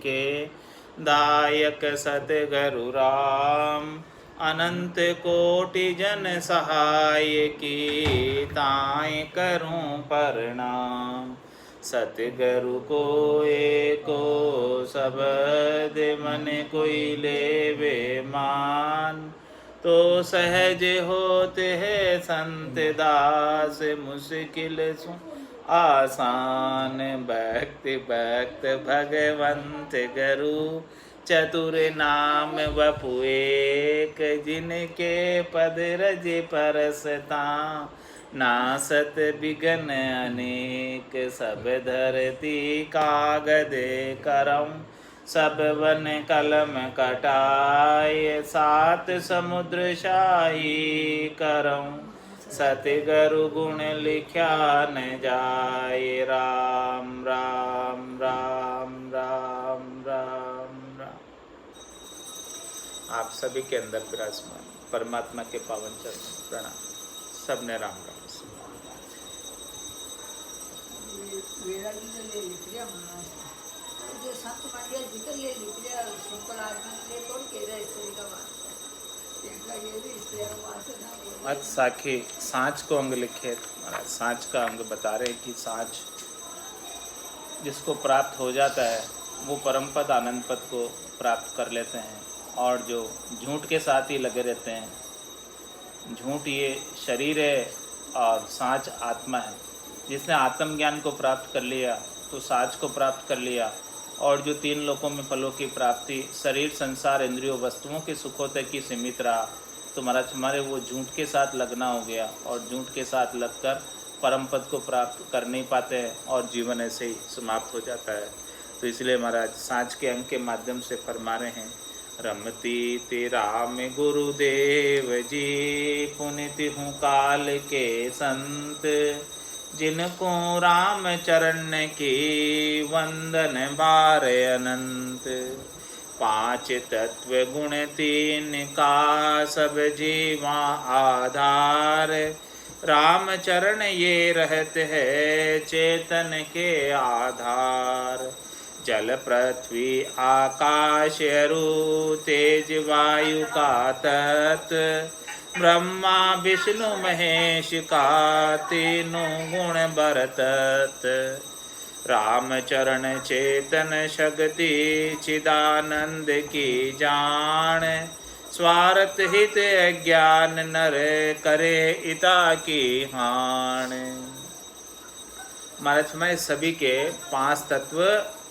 के दायक सतगुरु राम। अनंत कोटि जन सहाय की ताय करूं प्रणाम। सतगुरु को एको शब्द मन कोई लेवे मान। तो सहज होते है संत दास मुश्किल सु आसान। भक्त भक्त भगवंत गुरु चतुर नाम वपु एक। जिनके पद रज परसता नासत बिघन अनेक। सब धरती कागद करम सब वन कलम कटाय। सात समुद्र शाही करम सतगुरु गुण लिख्या न जाय। राम राम राम राम राम राम। आप सभी के अंदर विराजमान परमात्मा के पावन चरण प्रणाम। सबने राम राम। आज साखी सांच को अंग लिखे महाराज। सांच का अंग बता रहे कि सांच जिसको प्राप्त हो जाता है वो परम पद आनंद पद को प्राप्त कर लेते हैं। और जो झूठ के साथ ही लगे रहते हैं, झूठ ये शरीर है और सांच आत्मा है। जिसने आत्मज्ञान को प्राप्त कर लिया तो सांच को प्राप्त कर लिया। और जो तीन लोकों में फलों की प्राप्ति शरीर संसार इंद्रियों वस्तुओं के सुखों तक ही सीमित रहा तो महाराज हमारे वो झूठ के साथ लगना हो गया। और झूठ के साथ लगकर परम पद को प्राप्त कर नहीं पाते हैं और जीवन ऐसे ही समाप्त हो जाता है। तो इसलिए महाराज सांच के अंग के माध्यम से फरमा रहे हैं। रमती तेरा में गुरुदेव जी पुनित हूँ काल के संत। जिनको राम चरण की वंदन बार अनंत। पांच तत्व गुण तीन का सब जीवा आधार। राम चरण ये रहते है चेतन के आधार। जल पृथ्वी आकाश अरु तेज वायु का तत्व। ब्रह्मा विष्णु महेश का तीनों गुण बरतत। राम चरण चेतन शक्ति चिदानंद की जान। स्वार्थ हित अज्ञान नर करे इता की हान। महाराज में सभी के पांच तत्व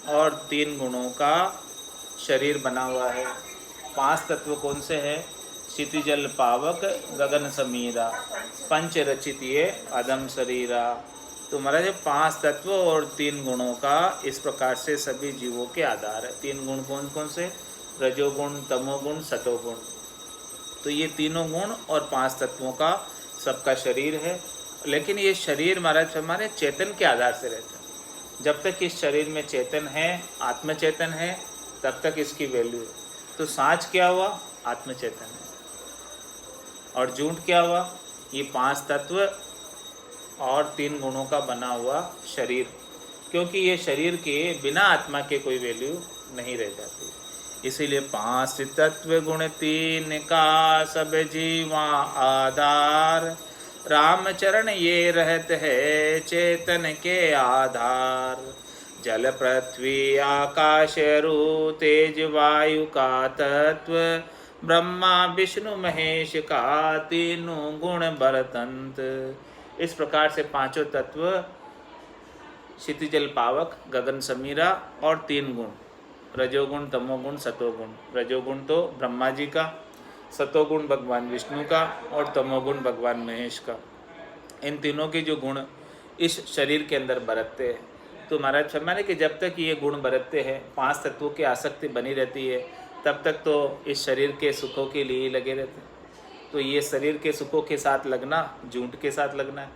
और तीन गुणों का शरीर बना हुआ है। पांच तत्व कौन से हैं? क्षिति जल पावक गगन समीरा पंच रचित ये अदम शरीरा। तो महाराज पांच तत्व और तीन गुणों का इस प्रकार से सभी जीवों के आधार है। तीन गुण कौन कौन से? रजोगुण तमोगुण सतोगुण। तो ये तीनों गुण और पांच तत्वों का सबका शरीर है। लेकिन ये शरीर महाराज हमारे चेतन के आधार से रहता है। जब तक इस शरीर में चेतन है, आत्मचेतन है, तब तक इसकी वैल्यू है। तो सांच क्या हुआ? आत्मचेतन है। और झूठ क्या हुआ? ये पांच तत्व और तीन गुणों का बना हुआ शरीर। क्योंकि ये शरीर के बिना आत्मा के कोई वैल्यू नहीं रह जाती। इसीलिए पांच तत्व गुण तीन का सब जीवा आधार। राम चरण ये रहते है चेतन के आधार। जल पृथ्वी आकाश अरु तेज वायु का तत्व। ब्रह्मा विष्णु महेश का तीनों गुण बरतंत। इस प्रकार से पांचों तत्व क्षितिजल पावक गगन समीरा और तीन गुण रजोगुण तमोगुण सतोगुण। रजोगुण तो ब्रह्मा जी का, सतोगुण भगवान विष्णु का और तमोगुण भगवान महेश का। इन तीनों के जो गुण इस शरीर के अंदर बरतते हैं। तो महाराज फरमाने कि जब तक ये गुण बरतते हैं, पांच तत्वों की आसक्ति बनी रहती है, तब तक तो इस शरीर के सुखों के लिए ही लगे रहते हैं। तो ये शरीर के सुखों के साथ लगना झूठ के साथ लगना है।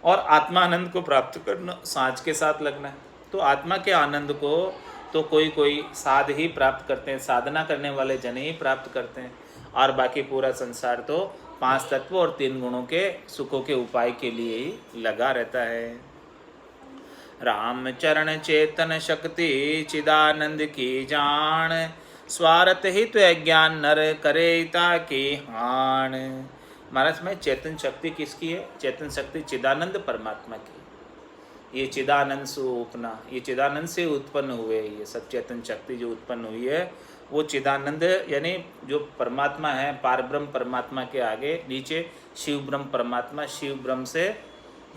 और आत्मा आनंद को प्राप्त करना सांच के साथ लगना है। तो आत्मा के आनंद को तो कोई साध ही प्राप्त करते हैं, साधना करने वाले जन ही प्राप्त करते हैं। और बाकी पूरा संसार तो पांच तत्व और तीन गुणों के सुखों के उपाय के लिए ही लगा रहता है। राम चरण चेतन शक्ति चिदानंद की जान, स्वार्थ हित अज्ञान नर करे ताकि हान। महाराज में चेतन शक्ति किसकी है? चेतन शक्ति चिदानंद परमात्मा की। ये चिदानंद स्वरूपना, ये चिदानंद से उत्पन्न हुए, ये सब चेतन शक्ति जो उत्पन्न हुई है वो चिदानंद यानी जो परमात्मा है, पारब्रह्म परमात्मा के आगे नीचे शिव ब्रह्म परमात्मा, शिव ब्रह्म से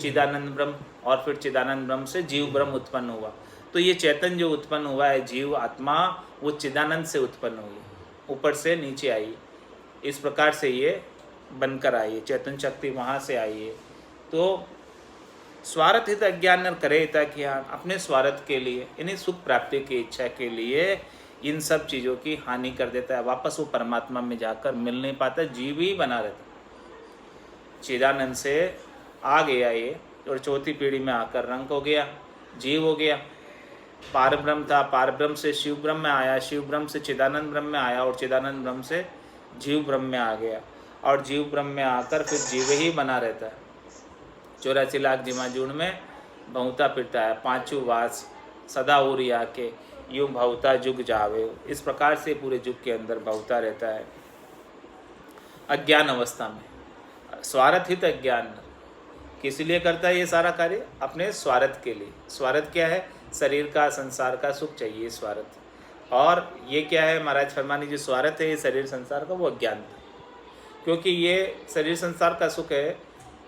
चिदानंद ब्रह्म और फिर चिदानंद ब्रह्म से जीव ब्रह्म उत्पन्न हुआ। तो ये चेतन जो उत्पन्न हुआ है, जीव आत्मा, वो चिदानंद से उत्पन्न हुई, ऊपर से नीचे आई, इस प्रकार से ये बनकर आई है, चेतन शक्ति वहाँ से आई है। तो स्वार्थ हित अज्ञान न करे ताकि अपने स्वार्थ के लिए, यानी सुख प्राप्ति की इच्छा के लिए इन सब चीज़ों की हानि कर देता है, वापस वो परमात्मा में जाकर मिल नहीं पाता, जीव ही बना रहता। चिदानंद से आ गया ये और चौथी पीढ़ी में आकर रंग हो गया, जीव हो गया। पारब्रह्म था, पारब्रह्म से शिव ब्रह्म में आया, शिव ब्रह्म से चिदानंद ब्रह्म में आया और चिदानंद ब्रह्म से जीव ब्रह्म में आ गया और जीव ब्रह्म में आकर फिर जीव ही बना रहता है। 84 लाख जिमाजून में बहुता फिरता है, पांचों वास सदा उरी आके यूं भवता जुग जावे, इस प्रकार से पूरे जुग के अंदर भवता रहता है अज्ञान अवस्था में। स्वार्थ हित अज्ञान किस लिए करता है ये सारा कार्य? अपने स्वार्थ के लिए। स्वार्थ क्या है? शरीर का, संसार का सुख चाहिए स्वार्थ। और ये क्या है महाराज फरमानी, जो स्वार्थ है ये शरीर संसार का, वो अज्ञान था। क्योंकि ये शरीर संसार का सुख है,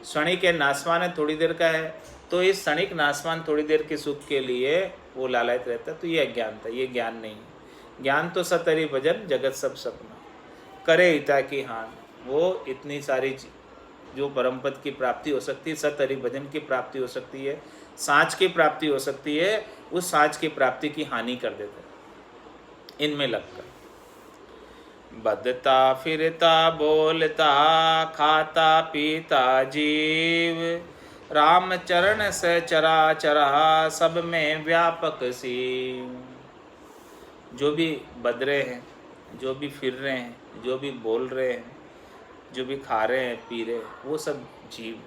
क्षणिक है, नाशवान है, थोड़ी देर का है, तो इस क्षणिक नाशवान थोड़ी देर के सुख के लिए वो लालच रहता है, तो ये अज्ञान था, ये ज्ञान नहीं। ज्ञान तो सतरी भजन जगत सब सपना, करे हिता की हान। वो इतनी सारी जो परम पद की प्राप्ति हो सकती है, सत हरि भजन की प्राप्ति हो सकती है, सांच की प्राप्ति हो सकती है, उस सांच की प्राप्ति की हानि कर देता है इनमें लगकर। बदता फिरता बोलता खाता पीता जीव, राम चरण से चरा चरा सब में व्यापक सीव। जो भी बद रहे हैं, जो भी फिर रहे हैं, जो भी बोल रहे हैं, जो भी खा रहे हैं, पी रहे हैं, वो सब जीव।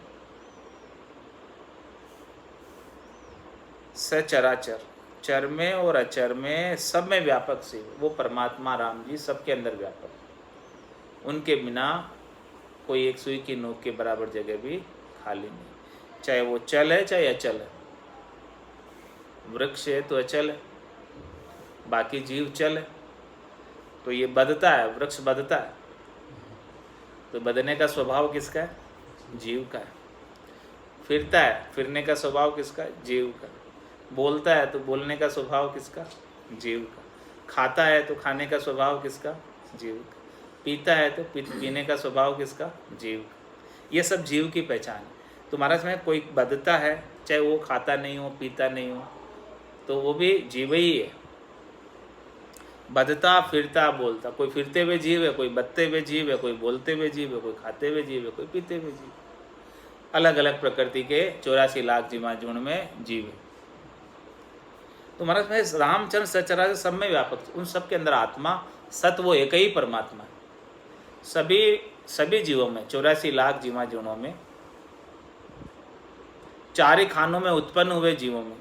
सचराचर, चर में और अचर में, सब में व्यापक से वो परमात्मा राम जी सबके अंदर व्यापक। उनके बिना कोई एक सुई की नोक के बराबर जगह भी खाली नहीं, चाहे वो चल है चाहे अचल है। वृक्ष है तो अचल है, बाकी जीव चल है। तो ये बदता है, वृक्ष बदता है, तो बदने का स्वभाव किसका है? जीव का है। फिरता है, फिरने का स्वभाव किसका है? जीव का। बोलता है तो बोलने का स्वभाव किसका? जीव का। खाता है तो खाने का स्वभाव किसका? जीव का। पीता है तो पीने का स्वभाव किसका? जीव का। ये सब जीव की पहचान है। तो महाराज में कोई बदता है, चाहे वो खाता नहीं हो, पीता नहीं हो, तो वो भी जीव ही है। बदता फिरता बोलता, कोई फिरते हुए जीव है, कोई बदते हुए जीव है, कोई बोलते हुए जीव है, कोई खाते हुए जीव है, कोई पीते हुए जीव। अलग अलग प्रकृति के 84 लाख जिमाजून में जीव है। तो महाराज में रामचंद्र सचराचर सब में व्यापक, उन सब के अंदर आत्मा सत वो एक ही परमात्मा है। सभी जीवों में, 84 लाख जिमाजूनों में, 4 ही खानों में उत्पन्न हुए जीवों में,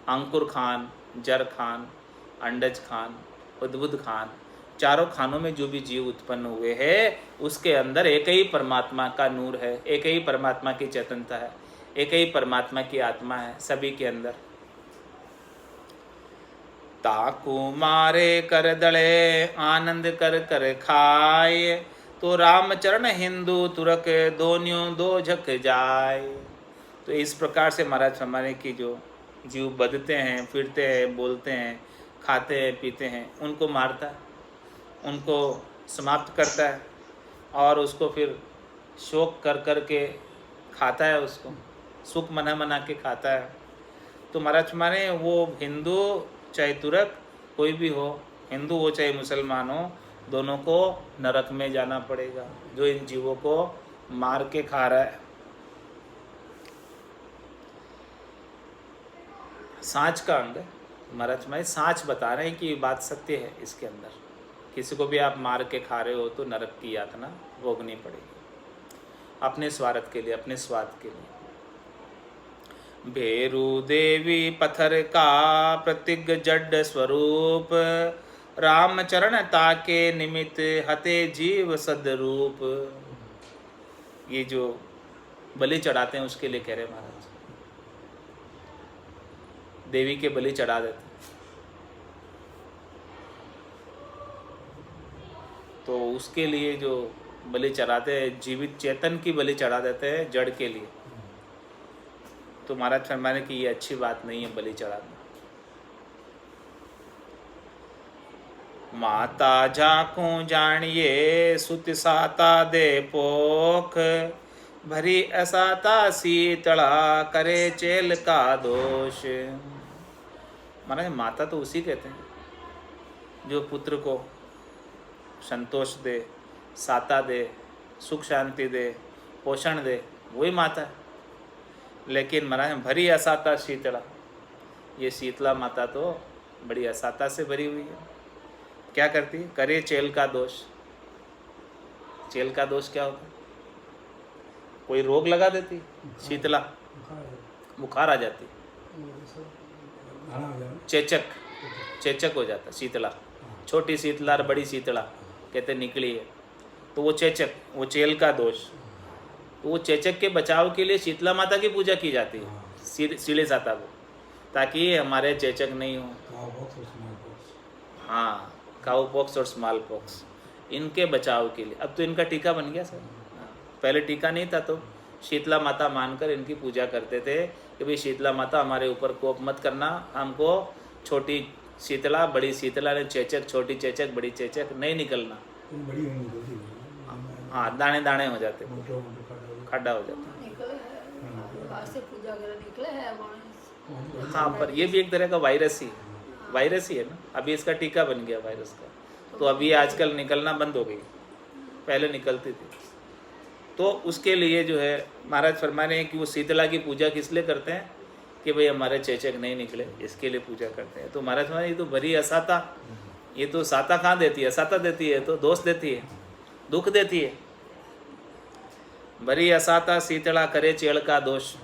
अंकुर खान, जर खान, अंडज खान, उद्भुत खान, चारों खानों में जो भी जीव उत्पन्न हुए हैं, उसके अंदर एक ही परमात्मा का नूर है, एक ही परमात्मा की चेतनता है, एक ही परमात्मा की आत्मा है सभी के अंदर। ताकू मारे कर दड़े आनंद कर कर खाए, तो रामचरण हिंदू तुरक दोनियों दो झक जाए। तो इस प्रकार से महाराज हमारे की जो जीव बदते हैं, फिरते हैं, बोलते हैं, खाते हैं, पीते हैं, उनको मारता है, उनको समाप्त करता है और उसको फिर शोक कर कर के खाता है, उसको सुख मना मना के खाता है। तो महाराज हमारे वो हिंदू चाहे तुरक कोई भी हो, हिंदू हो चाहे मुसलमान हो, दोनों को नरक में जाना पड़ेगा जो इन जीवों को मार के खा रहा है। सांच का अंग महाराज भाई सांच बता रहे हैं कि ये बात सत्य है। इसके अंदर किसी को भी आप मार के खा रहे हो तो नरक की यातना भोगनी पड़ेगी, अपने स्वार्थ के लिए, अपने स्वाद के लिए। भेरु देवी पत्थर का प्रतिज्ञ जड स्वरूप, रामचरण ताके निमित्त हते जीव सदरूप। ये जो बलि चढ़ाते हैं उसके लिए कह रहे महाराज, देवी के बलि चढ़ा देते, तो उसके लिए जो बलि चढ़ाते हैं, जीवित चेतन की बलि चढ़ा देते हैं जड़ के लिए। तो महाराज फरमाने की ये अच्छी बात नहीं है बलि चढ़ाना। माता जाकू जानिए सुत साता दे पोख, भरी असाता सीतड़ा करे चेल का दोष। महाराज माता तो उसी कहते हैं जो पुत्र को संतोष दे, साता दे, सुख शांति दे, पोषण दे, वही माता है। लेकिन महाराज भरी असाता शीतला, ये शीतला माता तो बड़ी असाता से भरी हुई है। क्या करती है? करे चेल का दोष। चेल का दोष क्या होता है? कोई रोग लगा देती शीतला, बुखार आ जाती, चेचक, चेचक हो जाता शीतला। छोटी शीतला और बड़ी शीतला कहते निकली है, तो वो चेचक, वो चेल का दोष। तो वो चेचक के बचाव के लिए शीतला माता की पूजा की जाती है, सीढ़े साता को, ताकि हमारे चेचक नहीं हो। हाँ, काऊ पॉक्स और स्मॉल पॉक्स, इनके बचाव के लिए। अब तो इनका टीका बन गया सर। पहले टीका नहीं था, तो शीतला माता मानकर इनकी पूजा करते थे कि भाई शीतला माता हमारे ऊपर कोप मत करना, हमको छोटी शीतला बड़ी शीतला ने चेचक, छोटी चेचक बड़ी चेचक नहीं निकलना। हाँ, दाने दाने हो जाते, खड्डा हो जाता। हाँ, पर ये भी एक तरह का वायरस ही है, वायरस ही है ना। अभी इसका टीका बन गया वायरस का, तो अभी आजकल निकलना बंद हो गई, पहले निकलती थी। तो उसके लिए जो है महाराज फरमा रहे हैं कि वो शीतला की पूजा किस लिए करते हैं कि भाई हमारे चेचक नहीं निकले, इसके लिए पूजा करते हैं। तो महाराज फरमा ये तो भरी असाता, ये तो साता कहाँ देती है? असाता देती है, तो दोष देती है, दुख देती है। भरी असाता शीतला करे चेल का दोष।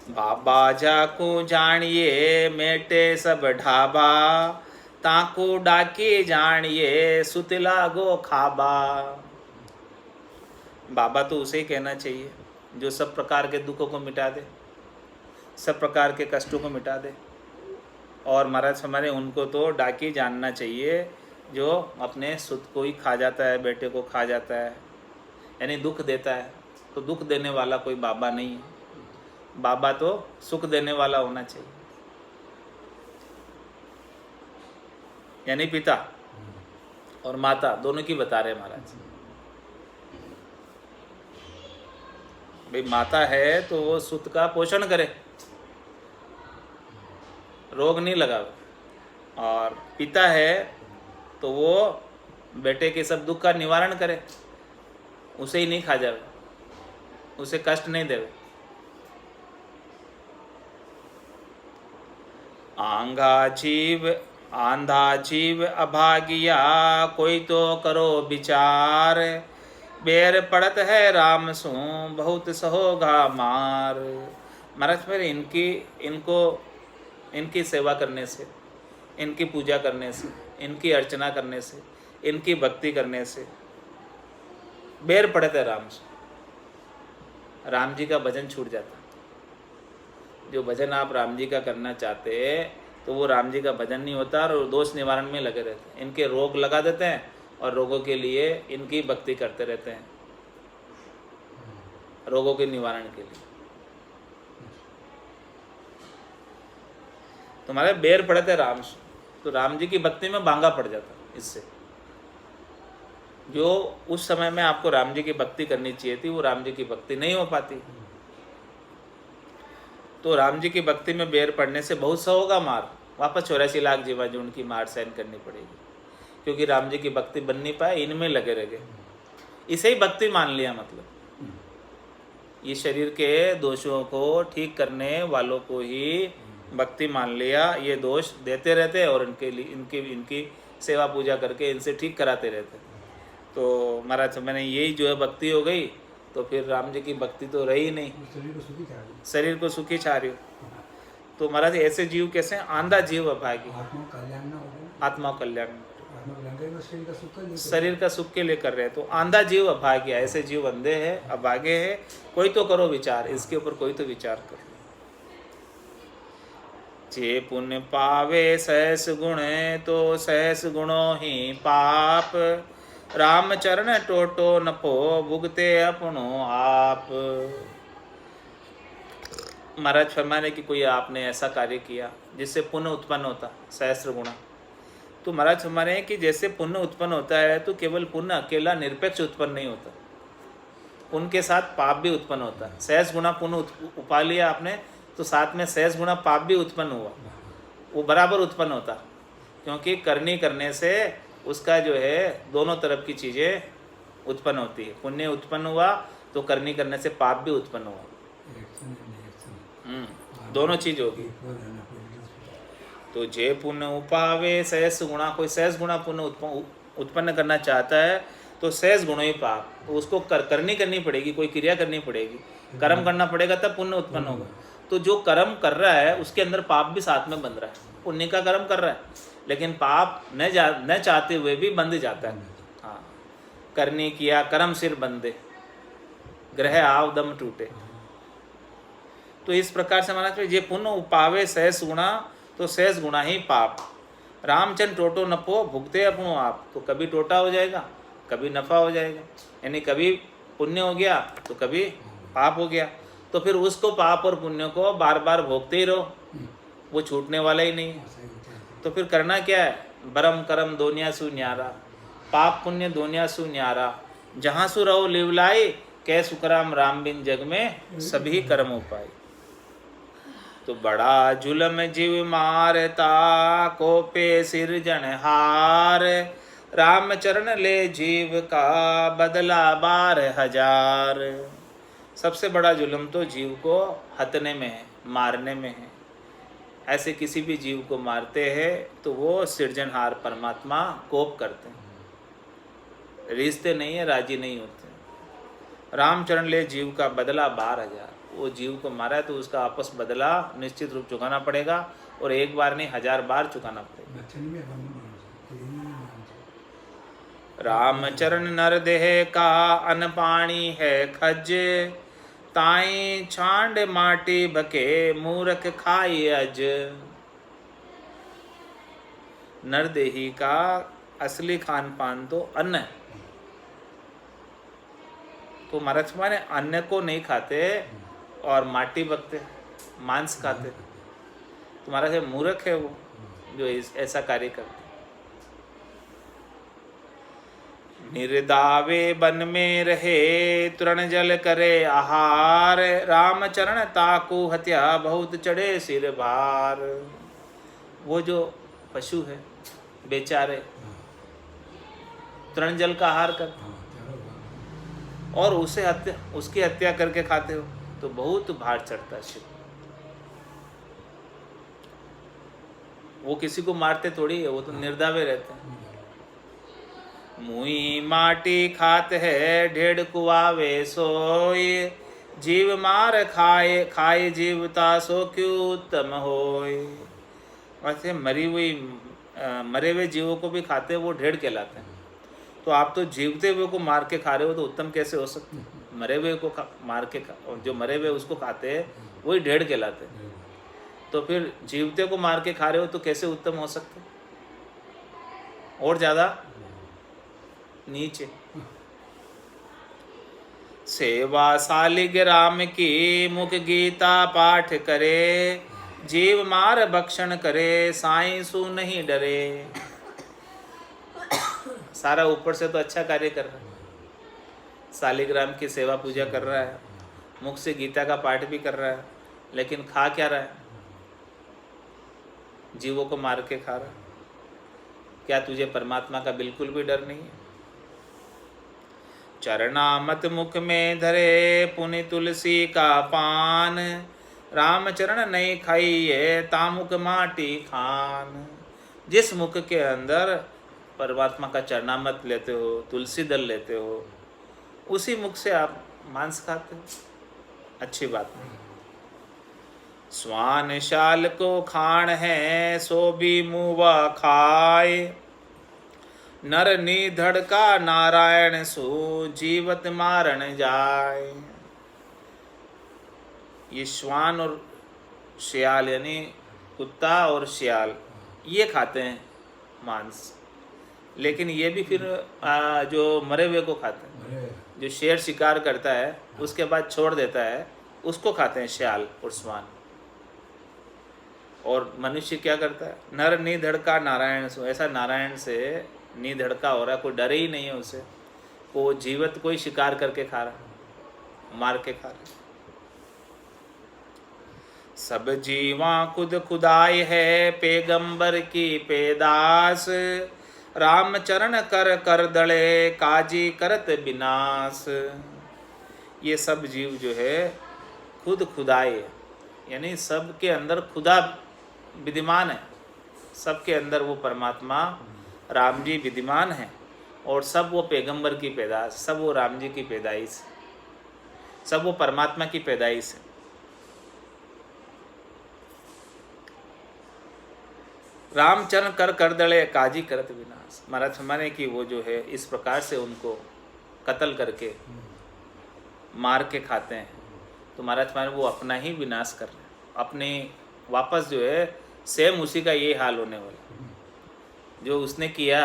बाबा जाकू जानिए मेटे सब ढाबा, ताकू डाकी जानिए सुतला गो खाबा। बाबा तो उसे ही कहना चाहिए जो सब प्रकार के दुखों को मिटा दे, सब प्रकार के कष्टों को मिटा दे। और महाराज हमारे उनको तो डाकी जानना चाहिए जो अपने सुत को ही खा जाता है, बेटे को खा जाता है, यानी दुख देता है। तो दुख देने वाला कोई बाबा नहीं है, बाबा तो सुख देने वाला होना चाहिए, यानी पिता और माता दोनों की बता रहे महाराज। भाई माता है तो वो सुत का पोषण करे, रोग नहीं लगावे, और पिता है तो वो बेटे के सब दुख का निवारण करे, उसे ही नहीं खा जावे, उसे कष्ट नहीं देवे। आंधा जीव अभागिया, कोई तो करो विचार, बेर पड़त है राम सू बहुत सहोगा मार। महाराज मेरे इनकी सेवा करने से, इनकी पूजा करने से, इनकी अर्चना करने से, इनकी भक्ति करने से बेर पड़त है राम से, राम जी का भजन छूट जाता। जो भजन आप राम जी का करना चाहते हैं तो वो राम जी का भजन नहीं होता और दोष निवारण में लगे रहते हैं। इनके रोग लगा देते हैं और रोगों के लिए इनकी भक्ति करते रहते हैं, रोगों के निवारण के लिए। तुम्हारे बेर पड़ते राम से, तो राम जी की भक्ति में बांगा पड़ जाता। इससे जो उस समय में आपको राम जी की भक्ति करनी चाहिए थी वो राम जी की भक्ति नहीं हो पाती। तो राम जी की भक्ति में बेर पड़ने से बहुत सा होगा मार, वापस 84 लाख जीवा जो उनकी मार सहन करनी पड़ेगी, क्योंकि राम जी की भक्ति बन नहीं पाए, इनमें लगे रह गए। इसे ही भक्ति मान लिया, मतलब ये शरीर के दोषों को ठीक करने वालों को ही भक्ति मान लिया। ये दोष देते रहते और इनके लिए इनकी सेवा पूजा करके इनसे ठीक कराते रहते। तो महाराज मैंने यही जो है भक्ति हो गई, तो फिर राम जी की भक्ति तो रही नहीं, शरीर को सुखी चाह रही, शरीर को सुखी चाह रही हो। तो महाराज ऐसे जीव कैसे हैं? आंधा जीव अभागी, आत्मा कल्याण ना हो, आत्मा कल्याण, आत्मा कल्याण करेगा, शरीर का सुख कर, शरीर का सुख के लिए कर रहे हैं। तो आंधा जीव अभाग्य, ऐसे जीव अंधे हैं, अभागे हैं। कोई तो करो विचार, इसके ऊपर कोई तो विचार करो। जे पुण्य पावे सहस गुण, तो सहस गुणों ही पाप। राम चरण टोटो नपो, भुगते अपनो आप। महाराज फरमाने कि कोई आपने ऐसा कार्य किया जिससे पुण्य उत्पन्न होता, सहस्र गुणा। तो महाराज हमारे हैं कि जैसे पुण्य उत्पन्न होता है तो केवल पुण्य अकेला निरपेक्ष उत्पन्न नहीं होता, उनके साथ पाप भी उत्पन्न होता है। सहस्र गुणा पुण्य उपा लिया आपने तो साथ में सहस्र गुणा पाप भी उत्पन्न हुआ, वो बराबर उत्पन्न होता, क्योंकि करनी करने से उसका जो है दोनों तरफ की चीज़ें उत्पन्न होती है। पुण्य उत्पन्न हुआ तो करनी करने से पाप भी उत्पन्न हुआ, दोनों चीज होगी। तो जे पुण्य उपावे सहस गुणा, कोई सहस गुणा पुण्य उत्पन्न करना चाहता है तो सहस गुणों ही पाप, तो उसको करनी पड़ेगी, कोई क्रिया करनी पड़ेगी, कर्म करना पड़ेगा तब पुण्य उत्पन्न होगा। तो जो कर्म कर रहा है उसके अंदर पाप भी साथ में बंध रहा है। पुण्य का कर्म कर रहा है लेकिन पाप न चाहते हुए भी बंध जाता है। हाँ, करनी किया कर्म सिर बंधे, ग्रह आव दम टूटे। तो इस प्रकार से माना चाहिए, ये पुण्य उपावे सहस गुणा, तो सहस गुणा ही पाप। रामचंद्र टोटो नफो, भुगते अपनो आप। तो कभी टोटा हो जाएगा, कभी नफा हो जाएगा, यानी कभी पुण्य हो गया तो कभी पाप हो गया। तो फिर उसको पाप और पुण्य को बार बार भोगते ही रहो, वो छूटने वाला ही नहीं है। तो फिर करना क्या है? बरम करम दोनिया सु न्यारा, पाप पुण्य दोनिया सु न्यारा। जहाँ सु रहो लिवलाई, कै सुखराम राम बिन जग में सभी कर्म उपाय। तो बड़ा जुलम जीव मारता, को पे सिरजन हार। राम चरण ले जीव का, बदला 12,000। सबसे बड़ा जुल्म तो जीव को हतने में है, मारने में है। ऐसे किसी भी जीव को मारते हैं तो वो सृजनहार परमात्मा कोप करते हैं, रिश्ते नहीं है, राजी नहीं होते। रामचरण ले जीव का, बदला 12,000। वो जीव को मारा है तो उसका आपस बदला निश्चित रूप चुकाना पड़ेगा, और एक बार नहीं 1000 बार चुकाना पड़ेगा। रामचरण नर देह का, अन पानी है खज। ताई छांड माटी बके, मूरख खाई अज। नरदेही का असली खान पान तो अन्न है। तो महाराज माने अन्न को नहीं खाते और माटी बकते, मांस खाते। तो महाराज मूर्ख है वो जो ऐसा कार्य करते। निर्दावे बन में रहे, तृण जल करे आहार। राम चरण ताकू हत्या, बहुत चढ़े सिर भार। वो जो पशु है बेचारे तृण जल का आहार करते और उसकी हत्या करके खाते हो तो बहुत भार चढ़ता है शिव। वो किसी को मारते थोड़ी है, वो तो निर्दावे रहते हैं। मुई माटी खात है, ढेड़ कुआवे सोय। जीव मार खाए, खाए जीवता, सो क्यों उत्तम होय। वैसे मरे हुए जीवों को भी खाते, वो ढेड़ कहलाते हैं। तो आप तो जीवते हुए को मार के खा रहे हो तो उत्तम कैसे हो सकते? मरे हुए को मार के जो मरे हुए उसको खाते हैं वही ढेड़ कहलाते हैं। तो फिर जीवते को मार के खा रहे हो तो कैसे उत्तम हो सकते? और ज़्यादा नीचे। सेवा सालिग राम की, मुख गीता पाठ करे। जीव मार भक्षण करे, साईं सु नहीं डरे। सारा ऊपर से तो अच्छा कार्य कर रहा है, सालिग्राम की सेवा पूजा कर रहा है, मुख से गीता का पाठ भी कर रहा है, लेकिन खा क्या रहा है? जीवों को मार के खा रहा है। क्या तुझे परमात्मा का बिल्कुल भी डर नहीं है? चरणामत मुख में धरे, पुनि तुलसी का पान। राम चरण नहीं खाइए, तामुक माटी खान। जिस मुख के अंदर परमात्मा का चरणामत लेते हो, तुलसी दल लेते हो, उसी मुख से आप मांस खाते हो, अच्छी बात नहीं। स्वान शाल को खाण है सो भी मुवा खाए, नर निधड़ का नारायण सो जीवत मारण जाए। ये श्वान और शियाल यानी कुत्ता और शियाल ये खाते हैं मांस, लेकिन ये भी फिर जो मरे हुए को खाते हैं। अरे जो शेर शिकार करता है उसके बाद छोड़ देता है, उसको खाते हैं शियाल और श्वान। और मनुष्य क्या करता है, नर निधड़ का नारायण सो, ऐसा नारायण से निधड़का हो रहा है, कोई डरे ही नहीं है उसे, वो जीवित कोई शिकार करके खा रहा, मार के खा रहा। सब जीवा खुद खुदाई है पैगंबर की पैदास, रामचरण कर कर दड़े काजी करत विनाश। ये सब जीव जो है खुद खुदाई है, यानी सबके अंदर खुदा विद्यमान है, सबके अंदर वो परमात्मा राम जी विद्यमान है, और सब वो पैगंबर की पैदाश, सब वो राम जी की पैदाइश, सब वो परमात्मा की पैदाइश है। रामचरण कर कर दड़े काजी करत विनाश। महाराज माने कि वो जो है इस प्रकार से उनको कत्ल करके मार के खाते हैं, तो महाराज माने वो अपना ही विनाश कर रहे हैं, अपने वापस जो है सेम उसी का ये हाल होने वाला, जो उसने किया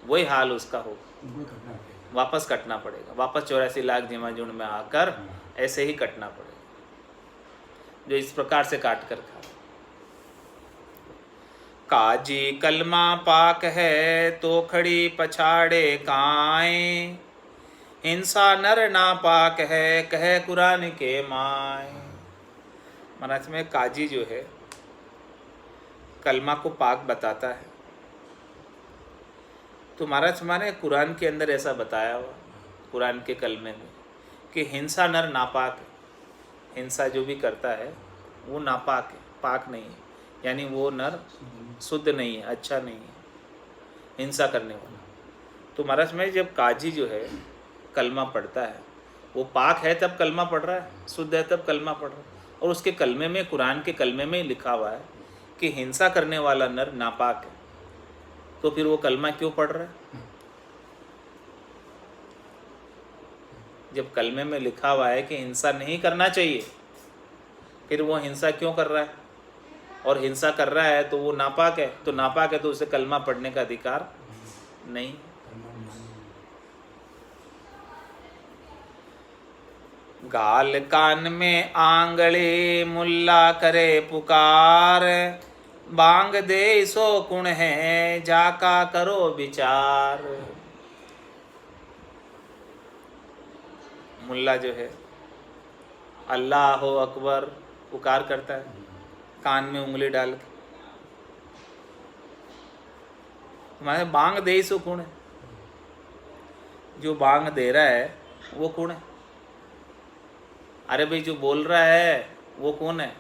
वही हाल उसका होगा, वापस कटना पड़ेगा, वापस 84 लाख झिमाझुंड में आकर ऐसे ही कटना पड़ेगा, जो इस प्रकार से काट कर खा। काजी कलमा पाक है तो खड़ी पछाड़े काए, हिंसा नर ना पाक है कहे कुरान के माए। महाराज में काजी जो है कलमा को पाक बताता है, तो महाराज माने कुरान के अंदर ऐसा बताया हुआ, कुरान के कलमे में, कि हिंसा नर नापाक है, हिंसा जो भी करता है वो नापाक है, पाक नहीं है, यानी वो नर शुद्ध नहीं है, अच्छा नहीं है, हिंसा करने वाला। तो महाराज में जब काजी जो है कलमा पढ़ता है, वो पाक है तब कलमा पढ़ रहा है, शुद्ध है तब कलमा पढ़ रहा है, और उसके कलमे में, कुरान के कलमे में लिखा हुआ है कि हिंसा करने वाला नर नापाक है, तो फिर वो कलमा क्यों पढ़ रहा है? जब कलमे में लिखा हुआ है कि हिंसा नहीं करना चाहिए, फिर वो हिंसा क्यों कर रहा है? और हिंसा कर रहा है तो वो नापाक है, तो नापाक है तो उसे कलमा पढ़ने का अधिकार नहीं। गाल कान में आंगली मुल्ला करे पुकार, बांग दे सो कुण है जाका करो विचार। मुल्ला जो है अल्लाह हो अकबर पुकार करता है, कान में उंगली डाल के, हमारे बांग दे सो कौन है? जो बांग दे रहा है वो कौन है? अरे भाई जो बोल रहा है वो कौन है?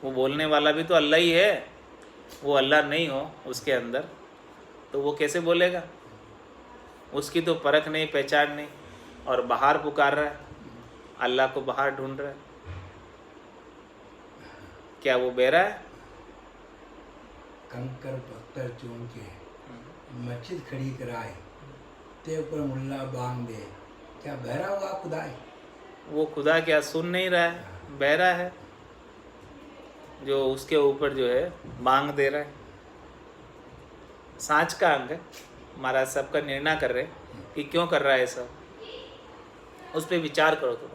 वो बोलने वाला भी तो अल्लाह ही है, वो अल्लाह नहीं हो उसके अंदर तो वो कैसे बोलेगा? उसकी तो परख नहीं, पहचान नहीं, और बाहर पुकार रहा है, अल्लाह को बाहर ढूंढ रहा है। क्या वो बहरा है? कंकर पत्थर चूम के मस्जिद खड़ी कराए, ते ऊपर मुल्ला बांग दे, क्या बहरा हुआ खुदा है? वो खुदा क्या सुन नहीं रहा है? बहरा है जो उसके ऊपर जो है बांग दे रहा है। सांच का अंग है। महाराज सबका निर्णय कर रहे कि क्यों कर रहा है सब, उस पर विचार करो तुम।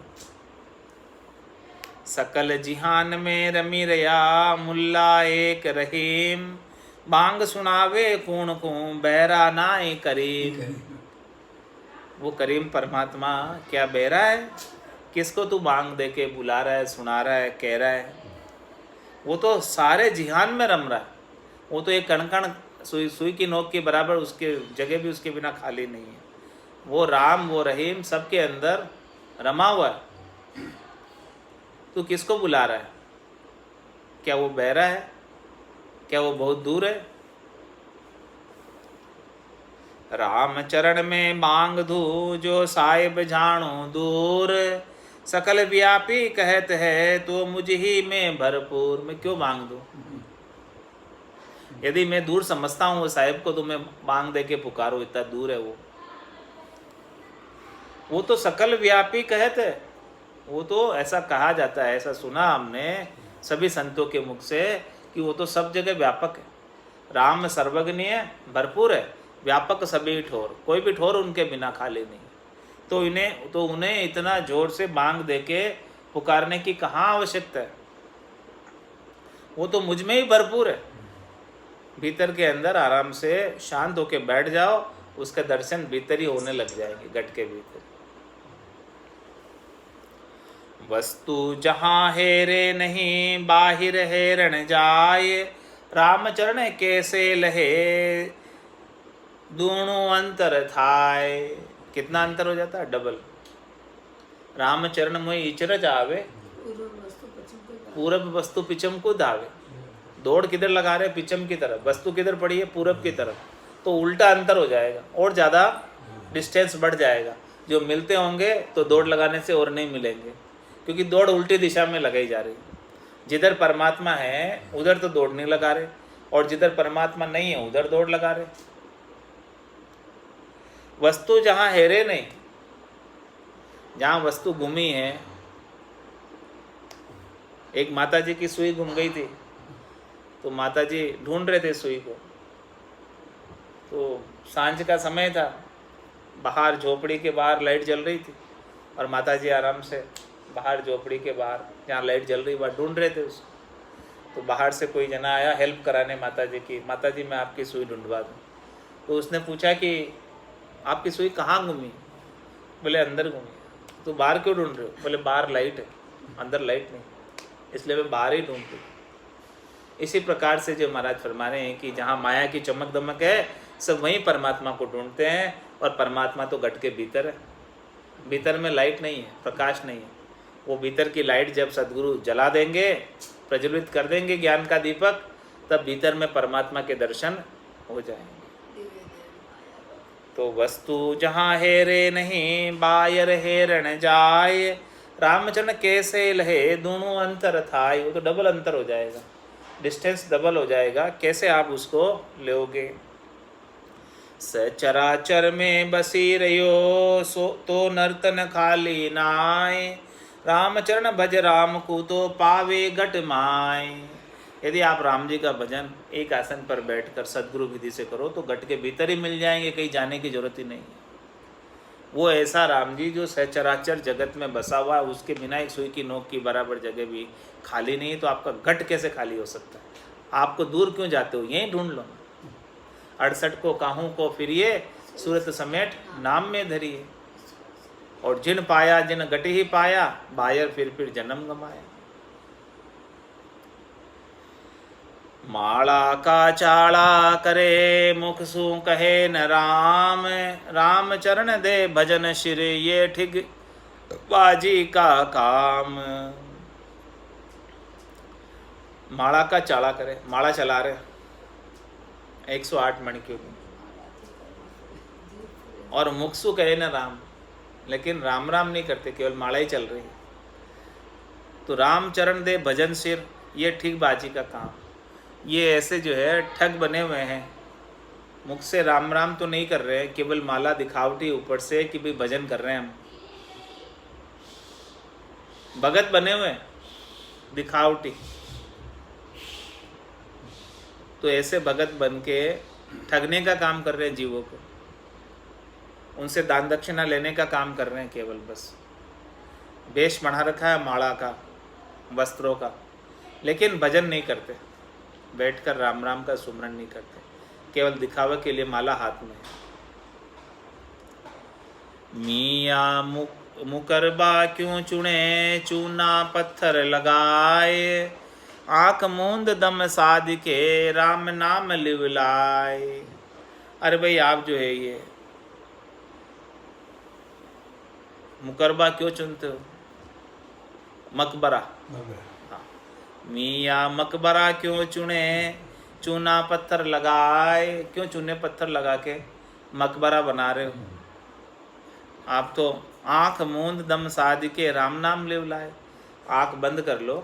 सकल जिहान में रमी रया मुल्ला एक रहीम, बांग सुनावे कूण को बहरा नाए करीम। वो करीम परमात्मा क्या बहरा है? किसको तू बांग दे के बुला रहा है, सुना रहा है, कह रहा है? वो तो सारे जिहान में रम रहा है, वो तो एक कण कण सुई की नोक के बराबर, उसके जगह भी उसके बिना खाली नहीं है। वो राम, वो रहीम सबके अंदर रमा हुआ है। तू किसको बुला रहा है? क्या वो बहरा है? क्या वो बहुत दूर है? राम चरण में मांग धू जो साहिब जानो दूर, सकल व्यापी कहत है तो मुझ ही में भरपूर। मैं क्यों मांग दूं? यदि मैं दूर समझता हूँ वो साहिब को तो मैं मांग दे के पुकारूं, इतना दूर है वो तो सकल व्यापी कहत है। वो तो ऐसा कहा जाता है, ऐसा सुना हमने सभी संतों के मुख से कि वो तो सब जगह व्यापक है। राम सर्वज्ञ है, भरपूर है, व्यापक सभी ठोर, कोई भी ठोर उनके बिना खाली नहीं। तो उन्हें इतना जोर से मांग दे के पुकारने की कहाँ आवश्यकता है? वो तो मुझ में ही भरपूर है। भीतर के अंदर आराम से शांत होके बैठ जाओ, उसके दर्शन भीतर ही होने लग जाएंगे, गट के भीतर। वस्तु जहाँ हेरे नहीं बाहिर हेरण जाए, रामचरण कैसे लहे दोनों अंतर थाए। कितना अंतर हो जाता है? डबल। रामचरण मोहि इचरज आवे, पूरब वस्तु पिछम को धावे। दौड़ किधर लगा रहे? पिछम की तरफ। वस्तु किधर पड़ी है? पूरब की तरफ। तो उल्टा अंतर हो जाएगा और ज़्यादा डिस्टेंस बढ़ जाएगा। जो मिलते होंगे तो दौड़ लगाने से और नहीं मिलेंगे, क्योंकि दौड़ उल्टी दिशा में लगाई जा रही है। जिधर परमात्मा है उधर तो दौड़ नहीं लगा रहे, और जिधर परमात्मा नहीं है उधर दौड़ लगा रहे। वस्तु जहाँ हेरे नहीं, जहाँ वस्तु गुमी है। एक माता जी की सुई गुम गई थी, तो माता जी ढूंढ रहे थे सुई को। तो सांझ का समय था, बाहर झोपड़ी के बाहर लाइट जल रही थी, और माता जी आराम से बाहर झोपड़ी के बाहर जहाँ लाइट जल रही वहाँ ढूंढ रहे थे उसको। तो बाहर से कोई जना आया हेल्प कराने माता जी की। माता जी मैं आपकी सुई ढूंढवा दूँ। तो उसने पूछा कि आपकी सुई कहाँ घूमी? बोले अंदर घूमी। तो बाहर क्यों ढूंढ रहे हो? बोले बाहर लाइट है, अंदर लाइट नहीं, इसलिए मैं बाहर ही ढूंढती हूँ। इसी प्रकार से जो महाराज फरमा रहे हैं कि जहाँ माया की चमक दमक है, सब वहीं परमात्मा को ढूंढते हैं, और परमात्मा तो घट के भीतर है। भीतर में लाइट नहीं है, प्रकाश नहीं है। वो भीतर की लाइट जब सद्गुरु जला देंगे, प्रज्वलित कर देंगे ज्ञान का दीपक, तब भीतर में परमात्मा के दर्शन हो जाएंगे। तो वस्तु जहाँ हेरे नहीं बायर हेरण जाए, रामचरण कैसे लहे दोनों अंतर थाए। वो तो डबल अंतर हो जाएगा, डिस्टेंस डबल हो जाएगा। कैसे आप उसको लोगे? सचराचर में बसी रहो सो तो नर्तन खाली नाय, रामचरण भज राम को तो पावे घट माय। यदि आप राम जी का भजन एक आसन पर बैठकर सद्गुरु विधि से करो तो घट के भीतर ही मिल जाएंगे, कहीं जाने की जरूरत ही नहीं है। वो ऐसा राम जी जो सचराचर जगत में बसा हुआ है, उसके बिना एक सुई की नोक की बराबर जगह भी खाली नहीं है, तो आपका घट कैसे खाली हो सकता है? आपको दूर क्यों जाते हो? यहीं ढूंढ लो। 68 को काहू को फिरिए, सूरत समेट नाम में धरिए। और जिन पाया जिन घट ही पाया, बायर फिर जन्म गमाया। माला का चाला करे मुख सु कहे न राम, राम चरण दे भजन शिर ये ठिग बाजी का काम। माला का चाला करे, माला चला रहे 108 मणिक्यों की, और मुख सु कहे न राम, लेकिन राम राम नहीं करते, केवल माला ही चल रही है। तो राम चरण दे भजन सिर ये ठीक बाजी का काम। ये ऐसे जो है ठग बने हुए हैं, मुख से राम राम तो नहीं कर रहे हैं, केवल माला दिखावटी ऊपर से कि भाई भजन कर रहे हैं हम। भगत बने हुए दिखावटी। तो ऐसे भगत बन के ठगने का काम कर रहे हैं जीवों को, उनसे दान दक्षिणा लेने का काम कर रहे हैं केवल। बस वेश बना रखा है माला का, वस्त्रों का, लेकिन भजन नहीं करते, बैठकर राम राम का सुमरन नहीं करते, केवल दिखावे के लिए माला हाथ में। मियाँ मुकरबा क्यों चुने चूना पत्थर लगाए, आँख मूंद दम साध के राम नाम लिवलाए। अरे भाई आप जो है ये मुकरबा क्यों चुनते हो? मकबरा। हाँ, मियाँ मकबरा क्यों चुने चूना पत्थर लगाए। क्यों चूने पत्थर लगा के? मकबरा बना रहे हो। आप तो आँख मूंद दम साध के राम नाम ले लाए। आँख बंद कर लो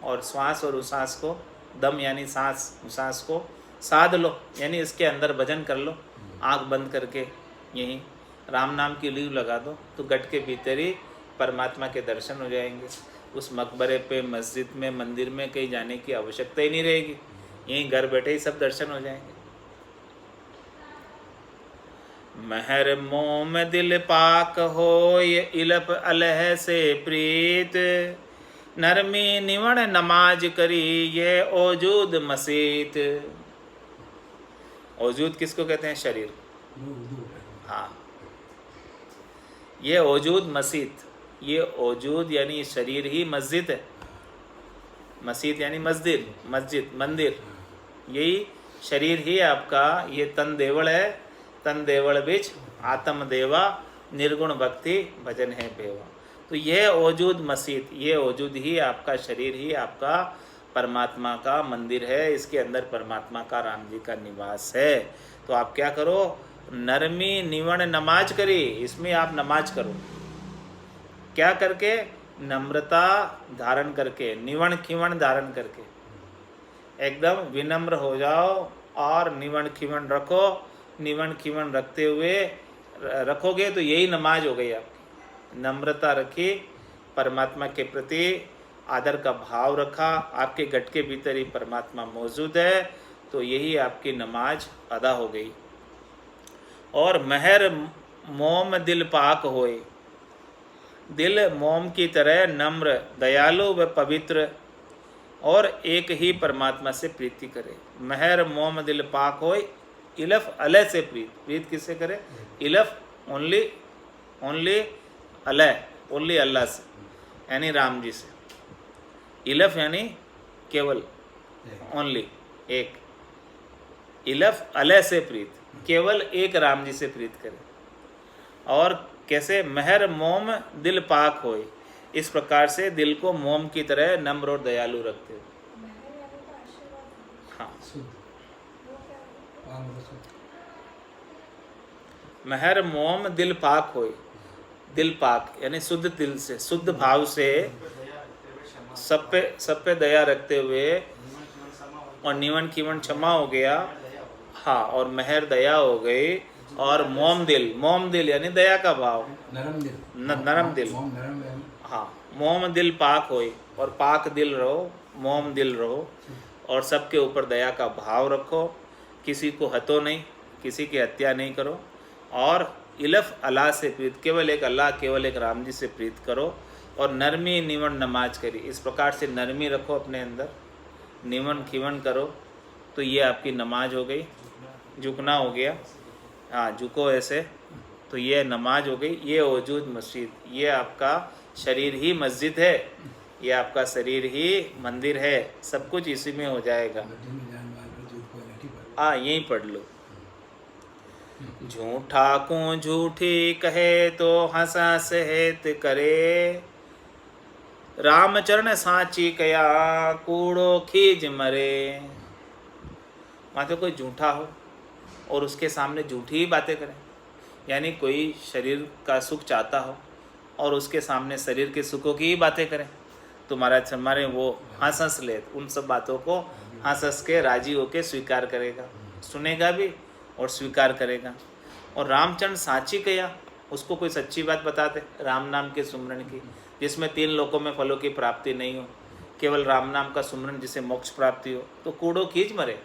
और श्वास और उश्वास को, दम यानी सांस, उश्वास को साध लो, यानी इसके अंदर भजन कर लो। आँख बंद करके यहीं राम नाम की लीव लगा दो तो गट के भीतर ही परमात्मा के दर्शन हो जाएंगे। उस मकबरे पे, मस्जिद में, मंदिर में कहीं जाने की आवश्यकता ही नहीं रहेगी, यहीं घर बैठे ही सब दर्शन हो जाएंगे। महर मोम दिल पाक हो ये इलप अलह से प्रीत, नरमी निवण नमाज करी ये ओजूद मसीत। ओजूद किसको कहते हैं? शरीर। हाँ, ये ओजूद मसीत, ये ओजूद यानी शरीर ही मस्जिद है। मसीत यानी मस्जिद, मस्जिद मंदिर, यही शरीर ही आपका ये तन देवल है। तन देवल बिच आत्म देवा, निर्गुण भक्ति भजन है बेवा। तो यह ओजूद मसीत, ये ओजूद ही आपका शरीर ही आपका परमात्मा का मंदिर है। इसके अंदर परमात्मा का, राम जी का निवास है। तो आप क्या करो? नरमी निवण नमाज करी, इसमें आप नमाज करो। क्या करके? नम्रता धारण करके, निवण खिवण धारण करके, एकदम विनम्र हो जाओ और निवण खिवण रखो। निवण खिवण रखते हुए रखोगे तो यही नमाज हो गई आपकी। नम्रता रखी, परमात्मा के प्रति आदर का भाव रखा, आपके गट के भीतर ही परमात्मा मौजूद है, तो यही आपकी नमाज अदा हो गई। और महर मोम दिल पाक होए, दिल मोम की तरह नम्र, दयालु व पवित्र और एक ही परमात्मा से प्रीति करे। महर मोम दिल पाक होए, इलफ अलह से प्रीत। प्रीत किससे करे? इलफ ओनली, ओनली अलह, ओनली अल्लाह से, यानी राम जी से। इलफ यानी केवल, ओनली एक। इलफ अलह से प्रीत, केवल एक राम जी से प्रीत करे। और कैसे? महर मोम दिल पाक होए, इस प्रकार से दिल को मोम की तरह नम्र और दयालु रखते हो। हाँ, महर मोम दिल पाक होए, दिल पाक यानी शुद्ध दिल से, शुद्ध भाव से सब पे दया रखते हुए, और निवन खिवन क्षमा हो गया। हाँ, और महर दया हो गई। और मोम दिल यानी दया का भाव, नरम दिल, नरम दिल। हाँ, मोम दिल पाक होए, और पाक दिल रहो, मोम दिल रहो, और सबके ऊपर दया का भाव रखो। किसी को हतो नहीं, किसी की हत्या नहीं करो। और इलफ अल्लाह से प्रीत, केवल एक अल्लाह, केवल एक राम जी से प्रीत करो। और नरमी निवन नमाज करी, इस प्रकार से नरमी रखो अपने अंदर, निवन खिवन करो, तो ये आपकी नमाज हो गई। झुकना हो गया, हाँ झुको ऐसे, तो ये नमाज हो गई। ये वजूद मस्जिद, ये आपका शरीर ही मस्जिद है, ये आपका शरीर ही मंदिर है। सब कुछ इसी में हो जाएगा। हाँ, यहीं पढ़ लो। झूठा को झूठी कहे तो हंसा सहेत करे, रामचरण साची कया कूड़ो खीज मरे। माथे कोई झूठा हो और उसके सामने झूठी ही बातें करें, यानी कोई शरीर का सुख चाहता हो और उसके सामने शरीर के सुखों की ही बातें करें, तो महाराज हमारे वो हंस ले, उन सब बातों को हंस के राजी होके स्वीकार करेगा, सुनेगा भी और स्वीकार करेगा। और रामचरण साची कया, उसको कोई सच्ची बात बताते राम नाम के सुमरण की, जिसमें 3 लोकों में फलों की प्राप्ति नहीं हो, केवल राम नाम का सुमरण जिसे मोक्ष प्राप्ति हो, तो कूड़ो खींच मरे।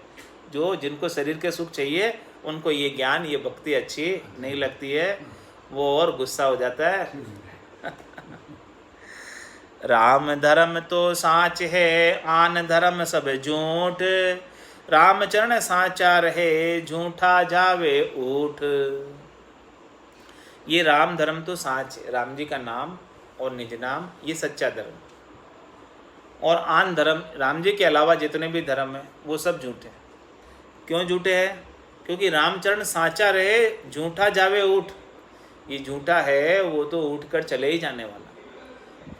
जो जिनको शरीर के सुख चाहिए उनको ये ज्ञान, ये भक्ति अच्छी नहीं लगती है, वो और गुस्सा हो जाता है। राम धर्म तो साच है, आन धर्म सब झूठ, रामचरण साचा रहे, झूठा जावे ऊठ। ये राम धर्म तो साच है, राम जी का नाम और निज नाम, ये सच्चा धर्म। और आन धर्म, राम जी के अलावा जितने भी धर्म हैं वो सब झूठे हैं। क्यों झूठे हैं? क्योंकि रामचरण साचा रहे, झूठा जावे ऊठ। ये झूठा है, वो तो उठ कर चले ही जाने वाला।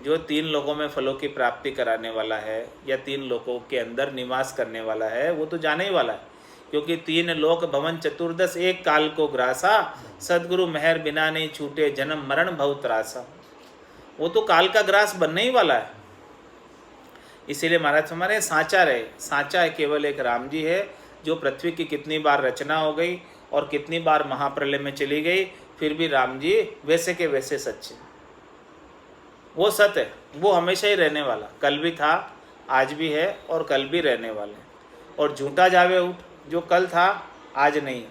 जो 3 लोकों में फलों की प्राप्ति कराने वाला है या 3 लोकों के अंदर निवास करने वाला है, वो तो जाने ही वाला है। क्योंकि 3 लोक भवन चतुर्दश एक काल को ग्रासा, सदगुरु मेहर बिना नहीं छूटे जन्म मरण भव त्रासा। वो तो काल का ग्रास बनने ही वाला है। इसीलिए महाराज हमारे सांचा रहे, सांचा है केवल एक राम जी है, जो पृथ्वी की कितनी बार रचना हो गई और कितनी बार महाप्रलय में चली गई, फिर भी राम जी वैसे के वैसे सच्चे। वो सत्य है, वो हमेशा ही रहने वाला, कल भी था, आज भी है और कल भी रहने वाले। और झूठा जावे उठ, जो कल था आज नहीं,